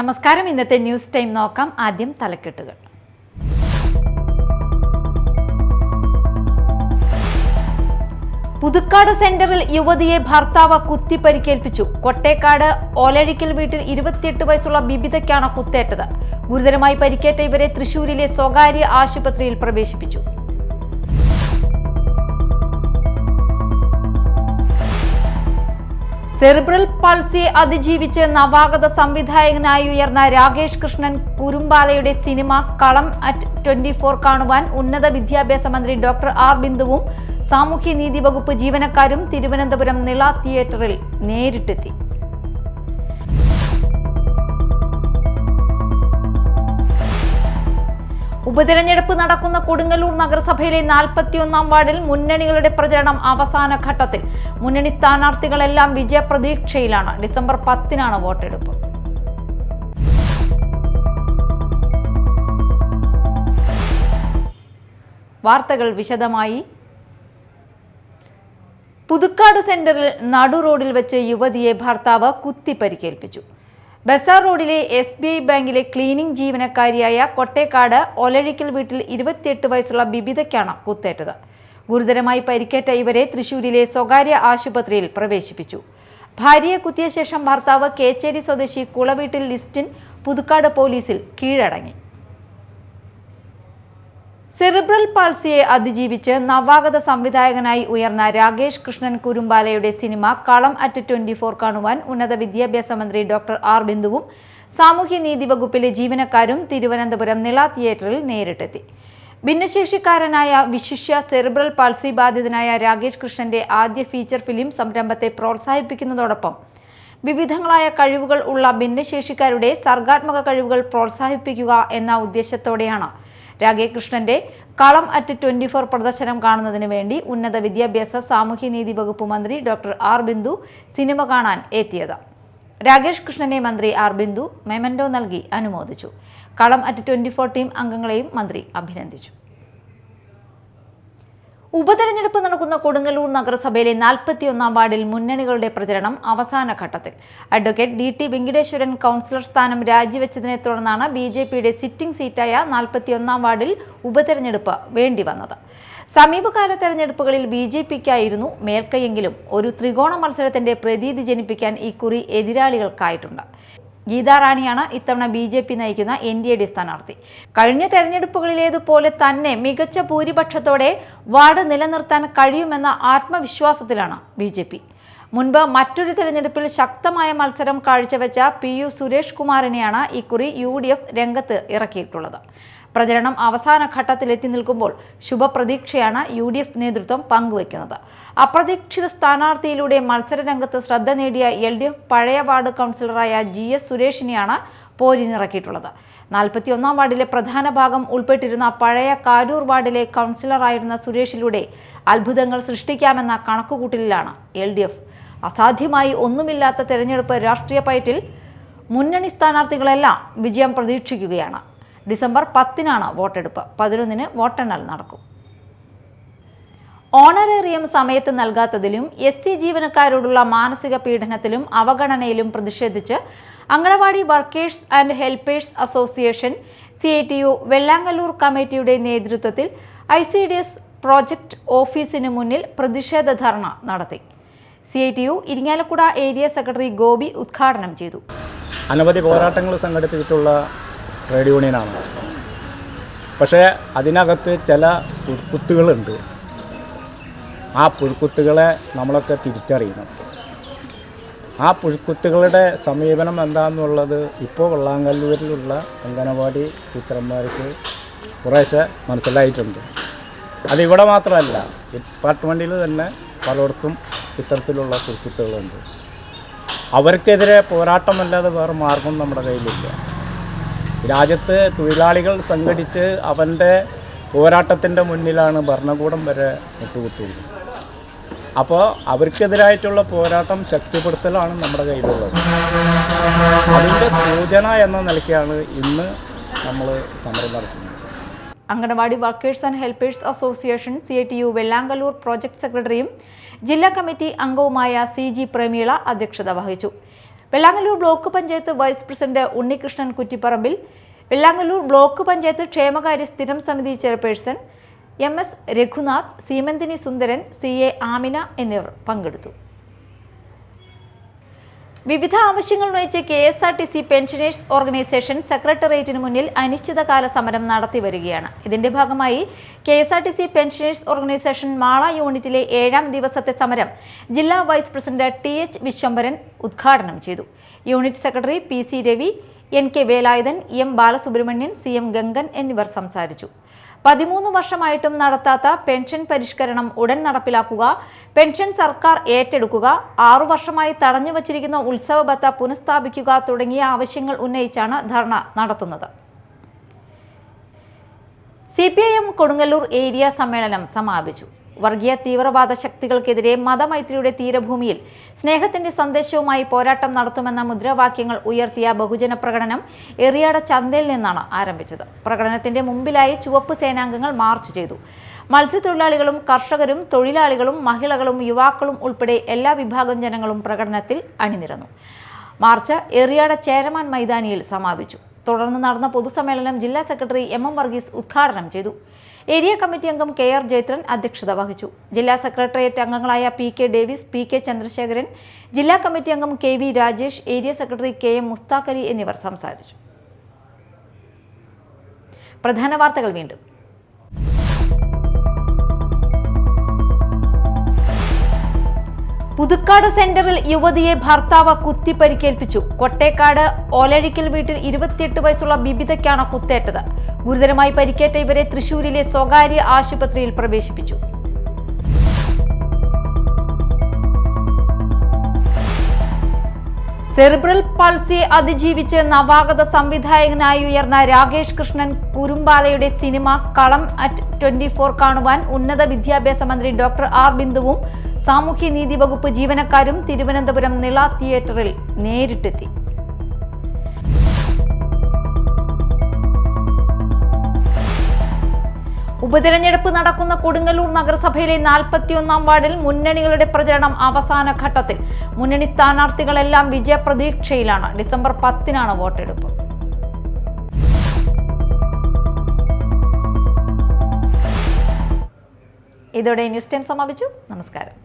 നമസ്കാരം. ഇന്നത്തെ news time നോക്കാം. ആദ്യം തലക്കെട്ടുകൾ. പുതുക്കാട് സെന്ററിൽ യുവതിയെ ഭർത്താവ് കുത്തി പരിക്കേൽപ്പിച്ചു. കൊട്ടേക്കാട് ഓലഴിക്കൽ വീട്ടിൽ 28 വയസ്സുള്ള ബിബിതയ്ക്കാണ് കുത്തേറ്റത്. ഗുരുതരമായി പരിക്കേറ്റ ഇവരെ തൃശൂരിലെ സ്വകാര്യ ആശുപത്രിയിൽ പ്രവേശിപ്പിച്ചു. സെറിബ്രൽ പൾസിയെ അതിജീവിച്ച് നവാഗത സംവിധായകനായി ഉയർന്ന രാകേഷ് കൃഷ്ണൻ കുരുമ്പാലയുടെ സിനിമ കളം അറ്റ് 24 കാണുവാൻ ഉന്നത വിദ്യാഭ്യാസ മന്ത്രി ഡോക്ടർ ആർ ബിന്ദുവും സാമൂഹ്യനീതി വകുപ്പ് ജീവനക്കാരും തിരുവനന്തപുരം നിള തിയേറ്ററിൽ നേരിട്ടെത്തി. ഉപതെരഞ്ഞെടുപ്പ് നടക്കുന്ന കൊടുങ്ങല്ലൂർ നഗരസഭയിലെ 41-ാം വാർഡിൽ മുന്നണികളുടെ പ്രചരണം അവസാന ഘട്ടത്തിൽ. മുന്നണി സ്ഥാനാർത്ഥികളെല്ലാം വിജയപ്രതീക്ഷയിലാണ്. ഡിസംബർ 10-നാണ് വോട്ടെടുപ്പ്. വാർത്തകൾ വിശദമായി. പുതുക്കാട് സെന്ററിൽ നടു റോഡിൽ വെച്ച് യുവതിയെ ഭർത്താവ് കുത്തി പരിക്കേൽപ്പിച്ചു. ബസാർ റോഡിലെ SBI ബാങ്കിലെ ക്ലീനിംഗ് ജീവനക്കാരിയായ കൊട്ടേക്കാട് ഒലഴിക്കൽ വീട്ടിൽ 28 വയസ്സുള്ള ബിബിതയ്ക്കാണ് കുത്തേറ്റത്. ഗുരുതരമായി പരിക്കേറ്റ ഇവരെ തൃശൂരിലെ സ്വകാര്യ ആശുപത്രിയിൽ പ്രവേശിപ്പിച്ചു. ഭാര്യയെ കുത്തിയ ശേഷം ഭർത്താവ് കേച്ചേരി സ്വദേശി കുളവീട്ടിൽ ലിസ്റ്റിൻ പുതുക്കാട് പോലീസിൽ കീഴടങ്ങി. സെറിബ്രൽ പാൾസിയെ അതിജീവിച്ച് നവാഗത സംവിധായകനായി ഉയർന്ന രാകേഷ് കൃഷ്ണൻ കുരുമ്പാലയുടെ സിനിമ കളം അറ്റ് 24 കാണുവാൻ ഉന്നത വിദ്യാഭ്യാസ മന്ത്രി ഡോക്ടർ ആർ ബിന്ദുവും സാമൂഹ്യനീതി വകുപ്പിലെ ജീവനക്കാരും തിരുവനന്തപുരം നിള തിയേറ്ററിൽ നേരിട്ടെത്തി. ഭിന്നശേഷിക്കാരനായ വിശിഷ്യ സെറിബ്രൽ പാൾസി ബാധിതനായ രാകേഷ് കൃഷ്ണന്റെ ആദ്യ ഫീച്ചർ ഫിലിം സംരംഭത്തെ പ്രോത്സാഹിപ്പിക്കുന്നതോടൊപ്പം വിവിധങ്ങളായ കഴിവുകൾ ഉള്ള ഭിന്നശേഷിക്കാരുടെ സർഗാത്മക കഴിവുകൾ പ്രോത്സാഹിപ്പിക്കുക എന്ന ഉദ്ദേശത്തോടെയാണ് രാകേഷ് കൃഷ്ണന്റെ കളം അറ്റ് 24 പ്രദർശനം കാണുന്നതിന് വേണ്ടി ഉന്നത വിദ്യാഭ്യാസ സാമൂഹ്യനീതി വകുപ്പ് മന്ത്രി ഡോക്ടർ ആർ ബിന്ദു സിനിമ കാണാൻ എത്തിയത്. രാകേഷ് കൃഷ്ണനെ മന്ത്രി ആർ ബിന്ദു മെമന്റോ നൽകി അനുമോദിച്ചു. കളം അറ്റ് 24 ടീം അംഗങ്ങളെയും മന്ത്രി അഭിനന്ദിച്ചു. ഉപതെരഞ്ഞെടുപ്പ് നടക്കുന്ന കൊടുങ്ങല്ലൂർ നഗരസഭയിലെ 41-ാം വാർഡിൽ മുന്നണികളുടെ പ്രചരണം അവസാന ഘട്ടത്തിൽ. അഡ്വക്കേറ്റ് DT വെങ്കിടേശ്വരൻ കൗൺസിലർ സ്ഥാനം രാജിവെച്ചതിനെ തുടർന്നാണ് BJPയുടെ സിറ്റിംഗ് സീറ്റായ 41-ാം വാർഡിൽ ഉപതെരഞ്ഞെടുപ്പ് വേണ്ടിവന്നത്. സമീപകാല തെരഞ്ഞെടുപ്പുകളിൽ BJPക്കായിരുന്നു മേൽക്കൈയെങ്കിലും ഒരു ത്രികോണ മത്സരത്തിന്റെ പ്രതീതി ജനിപ്പിക്കാൻ ഇക്കുറി എതിരാളികൾക്കായിട്ടുണ്ട്. ഗീതാ റാണിയാണ് ഇത്തവണ BJP നയിക്കുന്ന NDA സ്ഥാനാർത്ഥി. കഴിഞ്ഞ തെരഞ്ഞെടുപ്പുകളിലേതുപോലെ തന്നെ മികച്ച ഭൂരിപക്ഷത്തോടെ വാർഡ് നിലനിർത്താൻ കഴിയുമെന്ന ആത്മവിശ്വാസത്തിലാണ് BJP. മുൻപ് മറ്റൊരു തെരഞ്ഞെടുപ്പിൽ ശക്തമായ മത്സരം കാഴ്ചവെച്ച PU സുരേഷ് കുമാറിനെയാണ് ഇക്കുറി UDF രംഗത്ത് ഇറക്കിയിട്ടുള്ളത്. പ്രചരണം അവസാന ഘട്ടത്തിലെത്തി നിൽക്കുമ്പോൾ ശുഭപ്രതീക്ഷയാണ് UDF നേതൃത്വം പങ്കുവയ്ക്കുന്നത്. അപ്രതീക്ഷിത സ്ഥാനാർത്ഥിയിലൂടെ മത്സരരംഗത്ത് ശ്രദ്ധ നേടിയ LDF പഴയ വാർഡ് കൗൺസിലറായ GS സുരേഷിനെയാണ് പോരിനിറക്കിയിട്ടുള്ളത്. 41-ാം വാർഡിലെ പ്രധാന ഭാഗം ഉൾപ്പെട്ടിരുന്ന പഴയ കാരൂർ വാർഡിലെ കൗൺസിലറായിരുന്ന സുരേഷിലൂടെ അത്ഭുതങ്ങൾ സൃഷ്ടിക്കാമെന്ന കണക്കുകൂട്ടലിലാണ് LDF. അസാധ്യമായി ഒന്നുമില്ലാത്ത തെരഞ്ഞെടുപ്പ് രാഷ്ട്രീയ പയറ്റിൽ മുന്നണി സ്ഥാനാർത്ഥികളെല്ലാം വിജയം പ്രതീക്ഷിക്കുകയാണ്. ഡിസംബർ 10-നാണ് വോട്ടെടുപ്പ്. 11-ന് വോട്ടെണ്ണൽ നടക്കും. ഓണറേറിയം സമയത്ത് നൽകാത്തതിലും SC ജീവനക്കാരോടുള്ള മാനസിക പീഡനത്തിലും അവഗണനയിലും പ്രതിഷേധിച്ച് anganwadi workers and helpers association CITU Vellangallur കമ്മിറ്റിയുടെ നേതൃത്വത്തിൽ ICDS പ്രോജക്റ്റ് ഓഫീസിന് മുന്നിൽ പ്രതിഷേധ ധർണ നടത്തി. CITU Irinjalakuda area secretary Gopi ഉദ്ഘാടനം ചെയ്തു. അനവധി പോരാട്ടങ്ങൾ സംഘടിപ്പിച്ചിട്ടുള്ള ട്രേഡ് യൂണിയനാണ്. പക്ഷേ അതിനകത്ത് ചില പുൽക്കുത്തുകളുണ്ട്. ആ പുൽക്കുത്തുകളെ നമ്മളൊക്കെ തിരിച്ചറിയണം. ആ പുൽക്കുത്തുകളുടെ സമീപനം എന്താണെന്നുള്ളത് ഇപ്പോൾ വെള്ളാങ്കല്ലൂരിലുള്ള അംഗനവാടി ടീച്ചർമാർക്ക് കുറേശ്ശെ മനസ്സിലായിട്ടുണ്ട്. അതിവിടെ മാത്രമല്ല, ഡിപ്പാർട്ട്മെൻറ്റിൽ തന്നെ പലയിടത്തും ഇത്തരത്തിലുള്ള പുൽക്കുത്തുകളുണ്ട്. അവർക്കെതിരെ പോരാട്ടമല്ലാതെ വേറെ മാർഗം നമ്മുടെ കയ്യിലില്ല. രാജ്യത്ത് തൊഴിലാളികൾ സംഘടിച്ച് അവൻ്റെ പോരാട്ടത്തിൻ്റെ മുന്നിലാണ് ഭരണകൂടം വരെ മുട്ടുകുത്തുന്നത്. അപ്പോൾ അവർക്കെതിരായിട്ടുള്ള പോരാട്ടം ശക്തിപ്പെടുത്തലാണ് നമ്മുടെ കയ്യിലുള്ളത്. അതിൻ്റെ സൂചന എന്ന നിലയ്ക്കാണ് ഇന്ന് നമ്മൾ സമരം നടത്തുന്നത്. Anganwadi workers and helpers association CITU Vellangallur project സെക്രട്ടറിയും ജില്ലാ കമ്മിറ്റി അംഗവുമായ CG പ്രമീള അധ്യക്ഷത വഹിച്ചു. Vellangallur block panchayat vice president Unnikrishnan Kuttiparambil, Vellangallur block panchayat ക്ഷേമകാര്യ സ്ഥിരം സമിതി chairperson MS Raghunath, Seemanthini Sundaran, CA Amina എന്നിവർ പങ്കെടുത്തു. വിവിധ ആവശ്യങ്ങൾ ഉന്നയിച്ച് KSRTC പെൻഷനേഴ്സ് ഓർഗനൈസേഷൻ സെക്രട്ടേറിയറ്റിന് മുന്നിൽ അനിശ്ചിതകാല സമരം നടത്തി വരികയാണ്. ഇതിന്റെ ഭാഗമായി KSRTC പെൻഷനേഴ്സ് ഓർഗനൈസേഷൻ മാള യൂണിറ്റിലെ 7ാം ദിവസത്തെ സമരം ജില്ലാ വൈസ് പ്രസിഡന്റ് TH വിശ്വംഭരൻ ഉദ്ഘാടനം ചെയ്തു. Unit secretary PC Ravi, NK Velayudhan, M Balasubramanian, CM Gangan എന്നിവർ സംസാരിച്ചു. 13 വർഷമായിട്ടും നടത്താത്ത പെൻഷൻ പരിഷ്കരണം ഉടൻ നടപ്പിലാക്കുക, പെൻഷൻ സർക്കാർ ഏറ്റെടുക്കുക, 6 വർഷമായി തടഞ്ഞുവച്ചിരിക്കുന്ന ഉത്സവ ഭത്ത പുനഃസ്ഥാപിക്കുക തുടങ്ങിയ ആവശ്യങ്ങൾ ഉന്നയിച്ചാണ് ധർണ നടത്തുന്നത്. CPIM കൊടുങ്ങല്ലൂർ ഏരിയ സമ്മേളനം സമാപിച്ചു. വർഗീയ തീവ്രവാദ ശക്തികൾക്കെതിരെ മതമൈത്രിയുടെ തീരഭൂമിയിൽ സ്നേഹത്തിന്റെ സന്ദേശവുമായി പോരാട്ടം നടത്തുമെന്ന മുദ്രാവാക്യങ്ങൾ ഉയർത്തിയ ബഹുജന പ്രകടനം എറിയാട് ചന്തയിൽ നിന്നാണ് ആരംഭിച്ചത്. പ്രകടനത്തിന്റെ മുമ്പിലായി ചുവപ്പ് സേനാംഗങ്ങൾ മാർച്ച് ചെയ്തു. മത്സ്യത്തൊഴിലാളികളും കർഷകരും തൊഴിലാളികളും മഹിളകളും യുവാക്കളും ഉൾപ്പെടെ എല്ലാ വിഭാഗം ജനങ്ങളും പ്രകടനത്തിൽ അണിനിരന്നു. മാർച്ച് എറിയാട് ചേരമാൻ മൈതാനിയിൽ സമാപിച്ചു. തുടർന്ന് നടന്ന പൊതുസമ്മേളനം ജില്ലാ സെക്രട്ടറി MM വർഗീസ് ഉദ്ഘാടനം ചെയ്തു. ഏരിയ കമ്മിറ്റി അംഗം KR ജയത്രൻ അധ്യക്ഷത വഹിച്ചു. ജില്ലാ സെക്രട്ടേറിയറ്റ് അംഗങ്ങളായ PK ഡേവിസ്, PK ചന്ദ്രശേഖരൻ, ജില്ലാ കമ്മിറ്റി അംഗം KV Rajesh, area secretary KM Mushtaq Ali എന്നിവർ സംസാരിച്ചു. പ്രധാന വാർത്തകൾ വീണ്ടും. പുതുക്കാട് സെന്ററിൽ യുവതിയെ ഭർത്താവ് കുത്തി പരിക്കേൽപ്പിച്ചു. കൊട്ടേക്കാട് ഓലഴിക്കൽ വീട്ടിൽ 28 വയസ്സുള്ള ബിബിതയ്ക്കാണ് കുത്തേറ്റത്. ഗുരുതരമായി പരിക്കേറ്റ ഇവരെ തൃശൂരിലെ സ്വകാര്യ ആശുപത്രിയിൽ പ്രവേശിപ്പിച്ചു. സെറിബ്രൽ പൾസിയെ അതിജീവിച്ച് നവാഗത സംവിധായകനായി ഉയർന്ന രാകേഷ് കൃഷ്ണൻ കുരുമ്പാലയുടെ സിനിമ കളം @24 കാണുവാൻ ഉന്നത വിദ്യാഭ്യാസ മന്ത്രി ഡോക്ടർ R ബിന്ദുവും സാമൂഹ്യനീതി വകുപ്പ് ജീവനക്കാരും തിരുവനന്തപുരം നിള തിയേറ്ററിൽ നേരിട്ടെത്തി. ഉപതെരഞ്ഞെടുപ്പ് നടക്കുന്ന കൊടുങ്ങല്ലൂർ നഗരസഭയിലെ 41ാം വാർഡിൽ മുന്നണികളുടെ പ്രചരണം അവസാന ഘട്ടത്തിൽ. മുന്നണി സ്ഥാനാർത്ഥികളെല്ലാം വിജയപ്രതീക്ഷയിലാണ്. ഡിസംബർ 10-നാണ് വോട്ടെടുപ്പ്. ഇതോടെ ന്യൂസ് ടൈം സമാപിച്ചു. നമസ്കാരം.